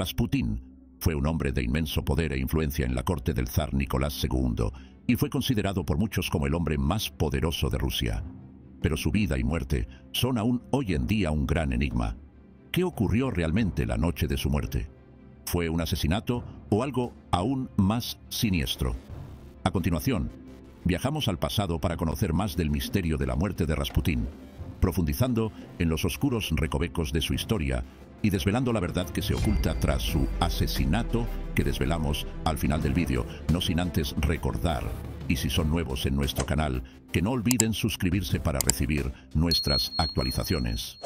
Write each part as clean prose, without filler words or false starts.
Rasputín fue un hombre de inmenso poder e influencia en la corte del zar Nicolás II y fue considerado por muchos como el hombre más poderoso de Rusia. Pero su vida y muerte son aún hoy en día un gran enigma. ¿Qué ocurrió realmente la noche de su muerte? ¿Fue un asesinato o algo aún más siniestro? A continuación, viajamos al pasado para conocer más del misterio de la muerte de Rasputín, profundizando en los oscuros recovecos de su historia y desvelando la verdad que se oculta tras su asesinato, que desvelamos al final del vídeo, no sin antes recordar, y si son nuevos en nuestro canal, que no olviden suscribirse para recibir nuestras actualizaciones.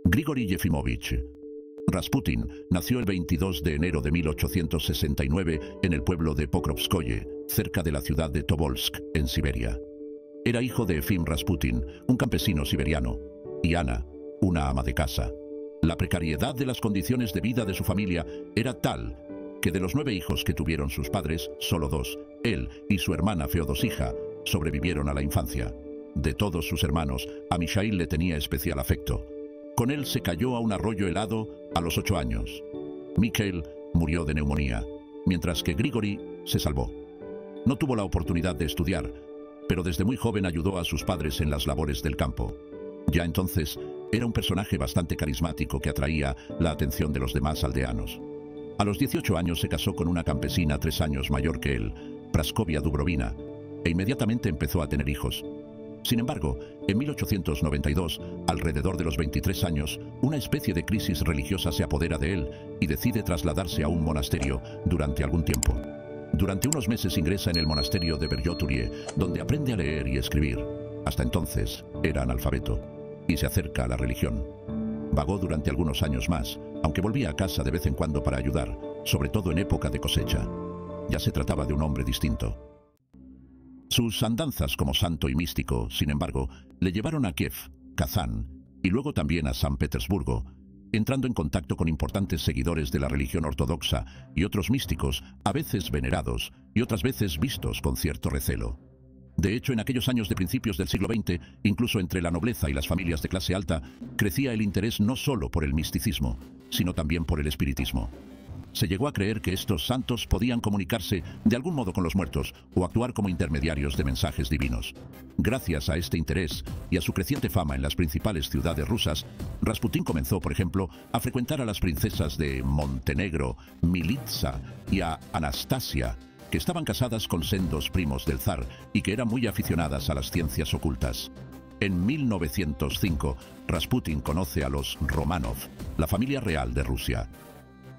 Grigori Yefimovich Rasputín nació el 22 de enero de 1869 en el pueblo de Pokrovskoye, cerca de la ciudad de Tobolsk, en Siberia. Era hijo de Efim Rasputín, un campesino siberiano, y Ana, una ama de casa. La precariedad de las condiciones de vida de su familia era tal que de los 9 hijos que tuvieron sus padres, solo 2, él y su hermana Feodosija, sobrevivieron a la infancia. De todos sus hermanos, a Mishail le tenía especial afecto. Con él se cayó a un arroyo helado a los 8 años. Mikhail murió de neumonía, mientras que Grigori se salvó. No tuvo la oportunidad de estudiar, pero desde muy joven ayudó a sus padres en las labores del campo. Ya entonces, era un personaje bastante carismático que atraía la atención de los demás aldeanos. A los 18 años se casó con una campesina 3 años mayor que él, Praskovia Dubrovina, e inmediatamente empezó a tener hijos. Sin embargo, en 1892, alrededor de los 23 años, una especie de crisis religiosa se apodera de él y decide trasladarse a un monasterio durante algún tiempo. Durante unos meses ingresa en el monasterio de Veryoturie, donde aprende a leer y escribir. Hasta entonces era analfabeto y se acerca a la religión. Vagó durante algunos años más, aunque volvía a casa de vez en cuando para ayudar, sobre todo en época de cosecha. Ya se trataba de un hombre distinto. Sus andanzas como santo y místico, sin embargo, le llevaron a Kiev, Kazán y luego también a San Petersburgo, entrando en contacto con importantes seguidores de la religión ortodoxa y otros místicos, a veces venerados y otras veces vistos con cierto recelo. De hecho, en aquellos años de principios del siglo XX, incluso entre la nobleza y las familias de clase alta, crecía el interés no solo por el misticismo, sino también por el espiritismo. Se llegó a creer que estos santos podían comunicarse de algún modo con los muertos o actuar como intermediarios de mensajes divinos. Gracias a este interés y a su creciente fama en las principales ciudades rusas, Rasputín comenzó, por ejemplo, a frecuentar a las princesas de Montenegro, Militsa y a Anastasia, que estaban casadas con sendos primos del zar y que eran muy aficionadas a las ciencias ocultas. En 1905, Rasputín conoce a los Romanov, la familia real de Rusia.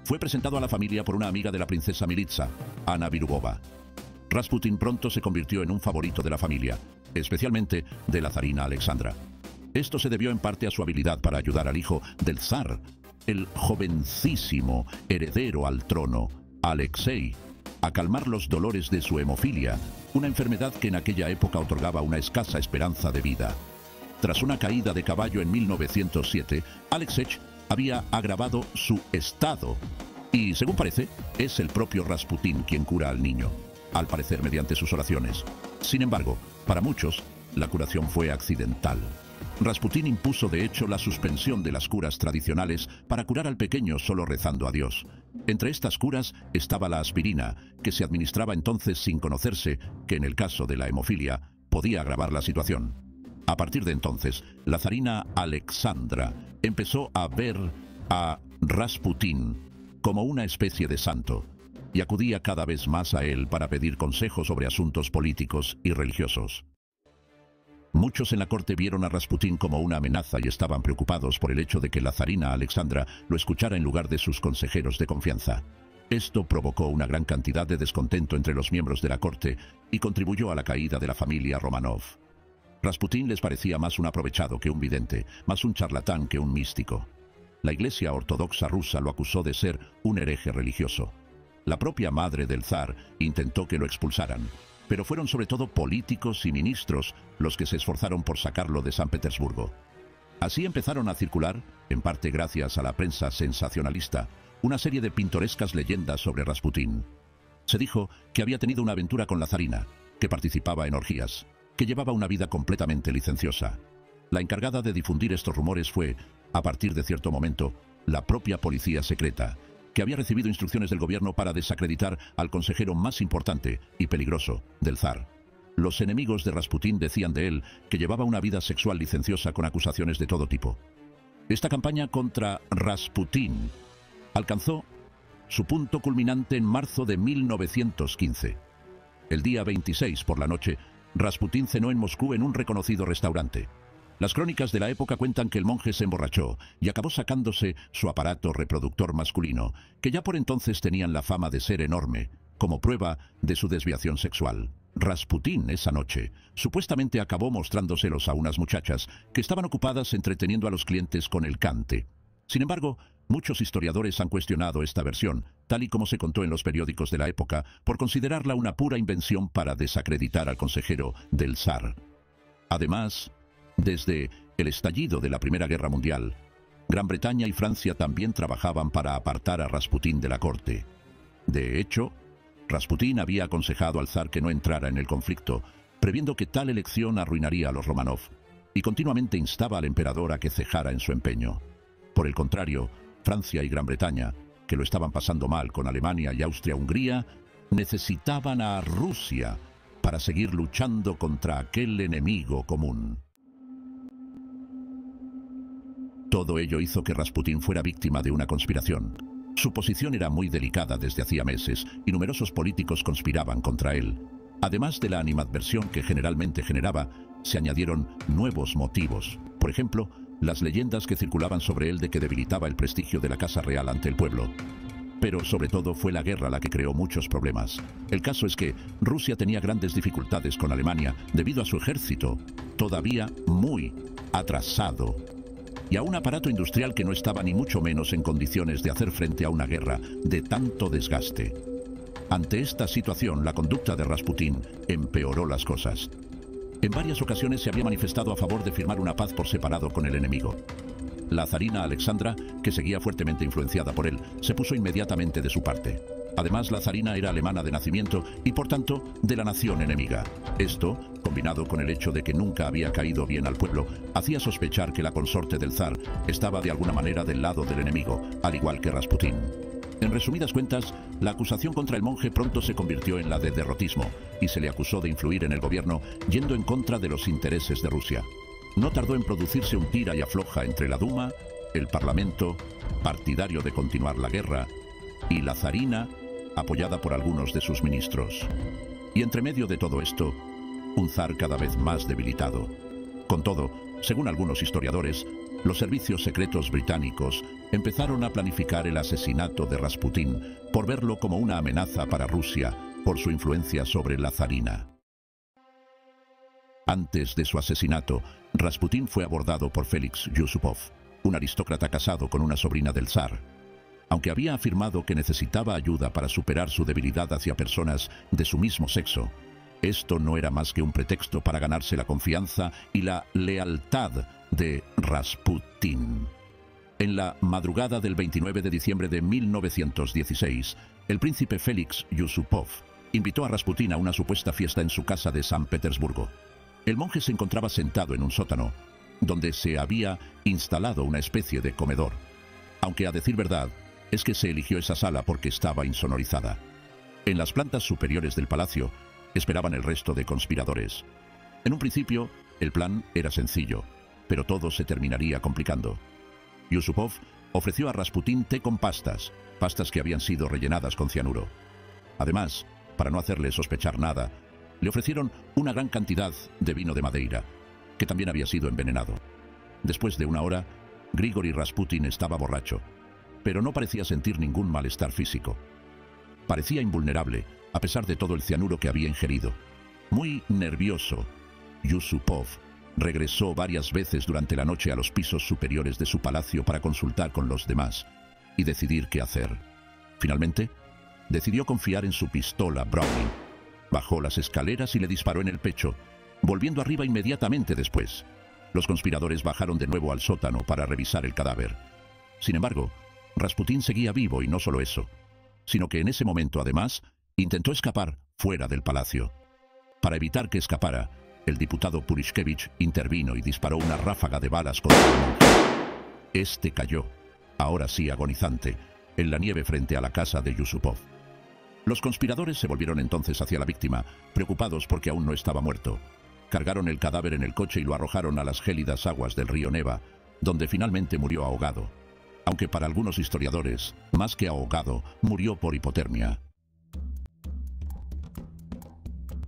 Fue presentado a la familia por una amiga de la princesa Militsa, Ana Virubova. Rasputín pronto se convirtió en un favorito de la familia, especialmente de la zarina Alexandra. Esto se debió en parte a su habilidad para ayudar al hijo del zar, el jovencísimo heredero al trono, Alexei, a calmar los dolores de su hemofilia, una enfermedad que en aquella época otorgaba una escasa esperanza de vida. Tras una caída de caballo en 1907, Alexei había agravado su estado y, según parece, es el propio Rasputín quien cura al niño, al parecer mediante sus oraciones. Sin embargo, para muchos, la curación fue accidental. Rasputín impuso de hecho la suspensión de las curas tradicionales para curar al pequeño solo rezando a Dios. Entre estas curas estaba la aspirina, que se administraba entonces sin conocerse que en el caso de la hemofilia podía agravar la situación. A partir de entonces, la zarina Alexandra empezó a ver a Rasputín como una especie de santo y acudía cada vez más a él para pedir consejos sobre asuntos políticos y religiosos. Muchos en la corte vieron a Rasputín como una amenaza y estaban preocupados por el hecho de que la zarina Alexandra lo escuchara en lugar de sus consejeros de confianza. Esto provocó una gran cantidad de descontento entre los miembros de la corte y contribuyó a la caída de la familia Romanov. Rasputín les parecía más un aprovechado que un vidente, más un charlatán que un místico. La Iglesia Ortodoxa rusa lo acusó de ser un hereje religioso. La propia madre del zar intentó que lo expulsaran, pero fueron sobre todo políticos y ministros los que se esforzaron por sacarlo de San Petersburgo. Así empezaron a circular, en parte gracias a la prensa sensacionalista, una serie de pintorescas leyendas sobre Rasputín. Se dijo que había tenido una aventura con la zarina, que participaba en orgías, que llevaba una vida completamente licenciosa. La encargada de difundir estos rumores fue, a partir de cierto momento, la propia policía secreta, que había recibido instrucciones del gobierno para desacreditar al consejero más importante y peligroso del zar. Los enemigos de Rasputín decían de él que llevaba una vida sexual licenciosa con acusaciones de todo tipo. Esta campaña contra Rasputín alcanzó su punto culminante en marzo de 1915. El día 26 por la noche, Rasputín cenó en Moscú en un reconocido restaurante. Las crónicas de la época cuentan que el monje se emborrachó y acabó sacándose su aparato reproductor masculino, que ya por entonces tenían la fama de ser enorme, como prueba de su desviación sexual. Rasputín esa noche supuestamente acabó mostrándoselos a unas muchachas que estaban ocupadas entreteniendo a los clientes con el cante. Sin embargo, muchos historiadores han cuestionado esta versión, tal y como se contó en los periódicos de la época, por considerarla una pura invención para desacreditar al consejero del zar. Además, desde el estallido de la Primera Guerra Mundial, Gran Bretaña y Francia también trabajaban para apartar a Rasputín de la corte. De hecho, Rasputín había aconsejado al zar que no entrara en el conflicto, previendo que tal elección arruinaría a los Románov, y continuamente instaba al emperador a que cejara en su empeño. Por el contrario, Francia y Gran Bretaña, que lo estaban pasando mal con Alemania y Austria-Hungría, necesitaban a Rusia para seguir luchando contra aquel enemigo común. Todo ello hizo que Rasputín fuera víctima de una conspiración. Su posición era muy delicada desde hacía meses y numerosos políticos conspiraban contra él. Además de la animadversión que generalmente generaba, se añadieron nuevos motivos. Por ejemplo, las leyendas que circulaban sobre él de que debilitaba el prestigio de la Casa Real ante el pueblo. Pero sobre todo fue la guerra la que creó muchos problemas. El caso es que Rusia tenía grandes dificultades con Alemania debido a su ejército, todavía muy atrasado, y a un aparato industrial que no estaba ni mucho menos en condiciones de hacer frente a una guerra de tanto desgaste. Ante esta situación, la conducta de Rasputín empeoró las cosas. En varias ocasiones se había manifestado a favor de firmar una paz por separado con el enemigo. La zarina Alexandra, que seguía fuertemente influenciada por él, se puso inmediatamente de su parte. Además, la zarina era alemana de nacimiento y, por tanto, de la nación enemiga. Esto, combinado con el hecho de que nunca había caído bien al pueblo, hacía sospechar que la consorte del zar estaba de alguna manera del lado del enemigo, al igual que Rasputín. En resumidas cuentas, la acusación contra el monje pronto se convirtió en la de derrotismo y se le acusó de influir en el gobierno yendo en contra de los intereses de Rusia. No tardó en producirse un tira y afloja entre la Duma, el Parlamento, partidario de continuar la guerra, y la zarina, apoyada por algunos de sus ministros. Y entre medio de todo esto, un zar cada vez más debilitado. Con todo, según algunos historiadores, los servicios secretos británicos empezaron a planificar el asesinato de Rasputín por verlo como una amenaza para Rusia por su influencia sobre la zarina. Antes de su asesinato, Rasputín fue abordado por Félix Yusupov, un aristócrata casado con una sobrina del zar. Aunque había afirmado que necesitaba ayuda para superar su debilidad hacia personas de su mismo sexo, esto no era más que un pretexto para ganarse la confianza y la lealtad de Rasputín. En la madrugada del 29 de diciembre de 1916, el príncipe Félix Yusupov invitó a Rasputín a una supuesta fiesta en su casa de San Petersburgo. El monje se encontraba sentado en un sótano, donde se había instalado una especie de comedor. Aunque a decir verdad, es que se eligió esa sala porque estaba insonorizada. En las plantas superiores del palacio esperaban el resto de conspiradores. En un principio, el plan era sencillo, pero todo se terminaría complicando. Yusupov ofreció a Rasputín té con pastas que habían sido rellenadas con cianuro. Además, para no hacerle sospechar nada, le ofrecieron una gran cantidad de vino de Madeira, que también había sido envenenado. Después de una hora, Grigori Rasputín estaba borracho, pero no parecía sentir ningún malestar físico. Parecía invulnerable, a pesar de todo el cianuro que había ingerido. Muy nervioso, Yusupov regresó varias veces durante la noche a los pisos superiores de su palacio para consultar con los demás y decidir qué hacer. Finalmente, decidió confiar en su pistola Browning. Bajó las escaleras y le disparó en el pecho, volviendo arriba inmediatamente después. Los conspiradores bajaron de nuevo al sótano para revisar el cadáver. Sin embargo, Rasputín seguía vivo y no solo eso, sino que en ese momento, además, intentó escapar fuera del palacio. Para evitar que escapara, el diputado Purishkevich intervino y disparó una ráfaga de balas contra el monje. Este cayó, ahora sí agonizante, en la nieve frente a la casa de Yusupov. Los conspiradores se volvieron entonces hacia la víctima, preocupados porque aún no estaba muerto. Cargaron el cadáver en el coche y lo arrojaron a las gélidas aguas del río Neva, donde finalmente murió ahogado. Aunque para algunos historiadores, más que ahogado, murió por hipotermia.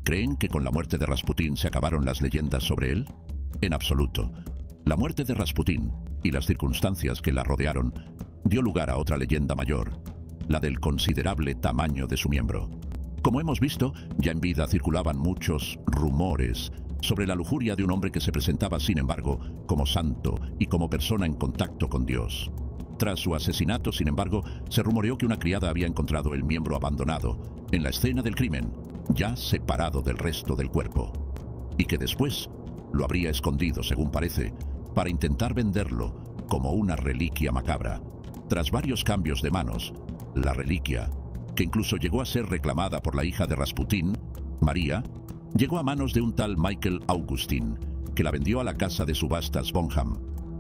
¿Creen que con la muerte de Rasputín se acabaron las leyendas sobre él? En absoluto. La muerte de Rasputín y las circunstancias que la rodearon dio lugar a otra leyenda mayor, la del considerable tamaño de su miembro. Como hemos visto, ya en vida circulaban muchos rumores sobre la lujuria de un hombre que se presentaba, sin embargo, como santo y como persona en contacto con Dios. Tras su asesinato, sin embargo, se rumoreó que una criada había encontrado el miembro abandonado en la escena del crimen, ya separado del resto del cuerpo, y que después lo habría escondido, según parece, para intentar venderlo como una reliquia macabra. Tras varios cambios de manos, la reliquia, que incluso llegó a ser reclamada por la hija de Rasputín, María, llegó a manos de un tal Michael Augustin, que la vendió a la casa de subastas Bonham.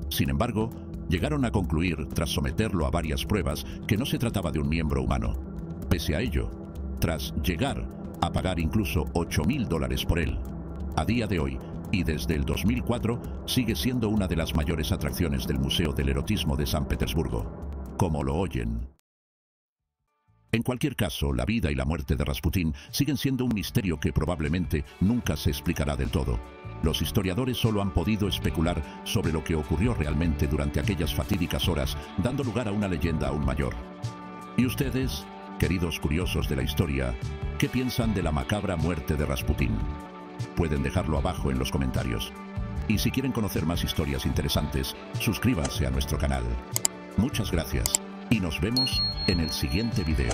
Sin embargo, llegaron a concluir, tras someterlo a varias pruebas, que no se trataba de un miembro humano. Pese a ello, tras llegar a pagar incluso $8.000 por él, a día de hoy, y desde el 2004, sigue siendo una de las mayores atracciones del Museo del Erotismo de San Petersburgo. Como lo oyen. En cualquier caso, la vida y la muerte de Rasputín siguen siendo un misterio que probablemente nunca se explicará del todo. Los historiadores solo han podido especular sobre lo que ocurrió realmente durante aquellas fatídicas horas, dando lugar a una leyenda aún mayor. ¿Y ustedes, queridos curiosos de la historia, qué piensan de la macabra muerte de Rasputín? Pueden dejarlo abajo en los comentarios. Y si quieren conocer más historias interesantes, suscríbanse a nuestro canal. Muchas gracias y nos vemos en el siguiente video.